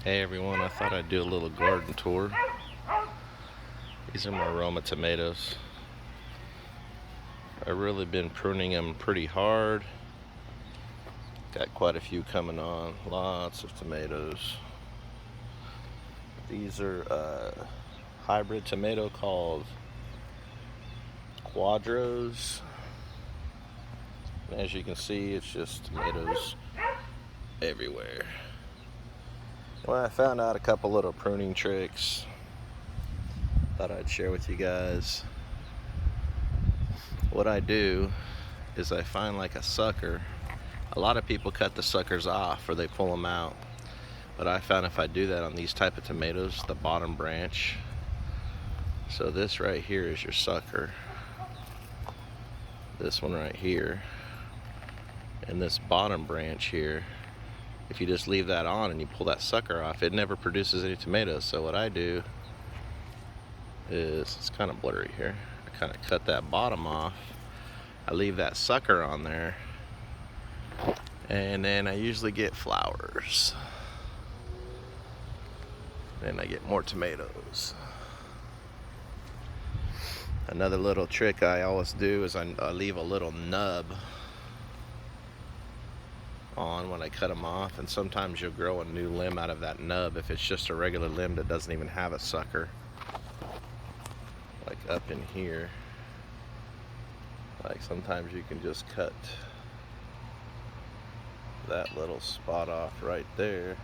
Hey everyone, I thought I'd do a little garden tour. These are my Roma tomatoes. I've really been pruning them pretty hard. Got quite a few coming on, lots of tomatoes. These are a hybrid tomato called Quadros. And as you can see, it's just tomatoes everywhere. Well, I found out a couple little pruning tricks. Thought I'd share with you guys. What I do is I find like a sucker. A lot of people cut the suckers off or they pull them out. But I found if I do that on these type of tomatoes, the bottom branch. So this right here is your sucker. This one right here. And this bottom branch here, if you just leave that on and you pull that sucker off, it never produces any tomatoes. So what I do is, it's kind of blurry here, I kind of cut that bottom off, I leave that sucker on there, and then I usually get flowers. Then I get more tomatoes. Another little trick I always do is I leave a little nub on when I cut them off, and sometimes you'll grow a new limb out of that nub if it's just a regular limb that doesn't even have a sucker. Like up in here, like sometimes you can just cut that little spot off right there,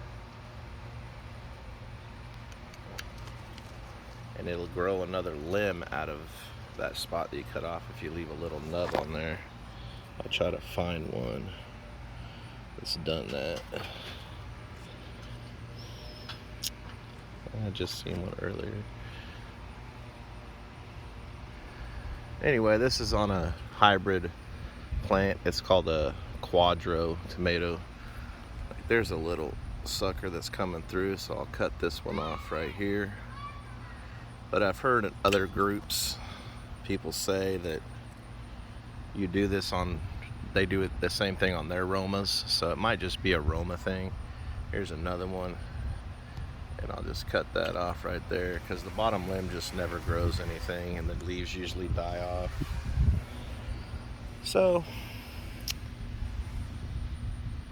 and it'll grow another limb out of that spot that you cut off if you leave a little nub on there. I'll try to find one that's done that. I just seen one earlier. Anyway, this is on a hybrid plant. It's called a Quadro tomato. There's a little sucker that's coming through, so I'll cut this one off right here. But I've heard in other groups, people say that you do this on, they do it the same thing on their Romas, so it might just be a Roma thing. Here's another one, and I'll just cut that off right there because the bottom limb just never grows anything and the leaves usually die off. So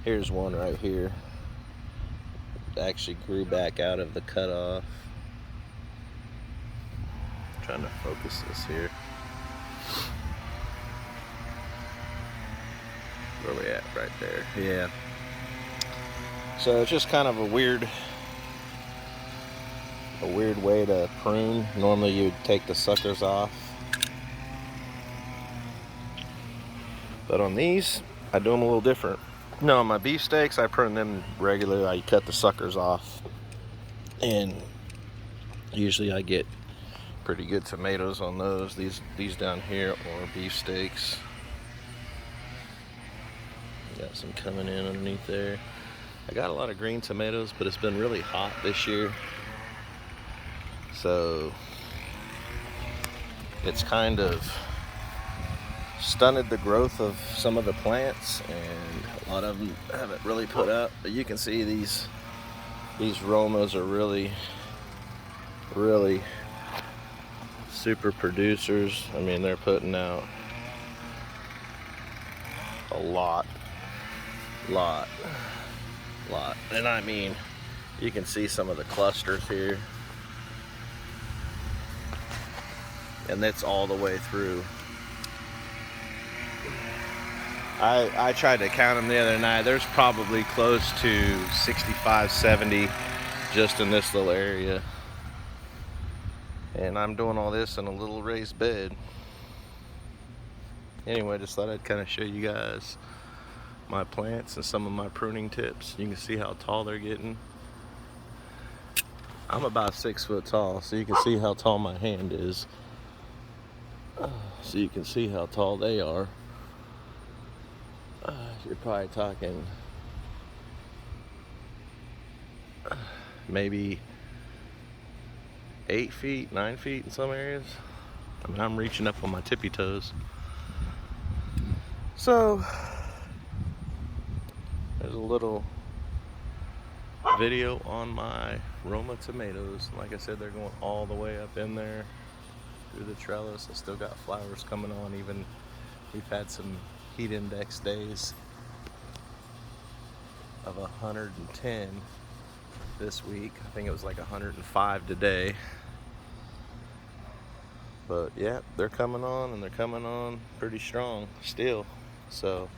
here's one right here. It actually grew back out of the cutoff. I'm trying to focus this here. Where we at? Right there. Yeah. So it's just kind of a weird way to prune. Normally you'd take the suckers off, but on these I do them a little different. No, on my beefsteaks I prune them regularly. I cut the suckers off, and usually I get pretty good tomatoes on those. These down here are beefsteaks. Got some coming in underneath there. I got a lot of green tomatoes, but it's been really hot this year, so it's kind of stunted the growth of some of the plants, and a lot of them haven't really put up. But you can see these Romas are really super producers. I mean, they're putting out a lot. And I mean, you can see some of the clusters here, and that's all the way through. I tried to count them the other night. There's probably close to 65, 70 just in this little area. And I'm doing all this in a little raised bed. Anyway, just thought I'd kind of show you guys my plants and some of my pruning tips. You can see how tall they're getting. I'm about 6 foot tall, so you can see how tall my hand is. So you can see how tall they are. You're probably talking maybe 8 feet, 9 feet in some areas. I mean, I'm reaching up on my tippy toes. So there's a little video on my Roma tomatoes. Like I said, they're going all the way up in there through the trellis. I still got flowers coming on. Even we've had some heat index days of 110 this week. I think it was like 105 today. But yeah, they're coming on, and they're coming on pretty strong still. So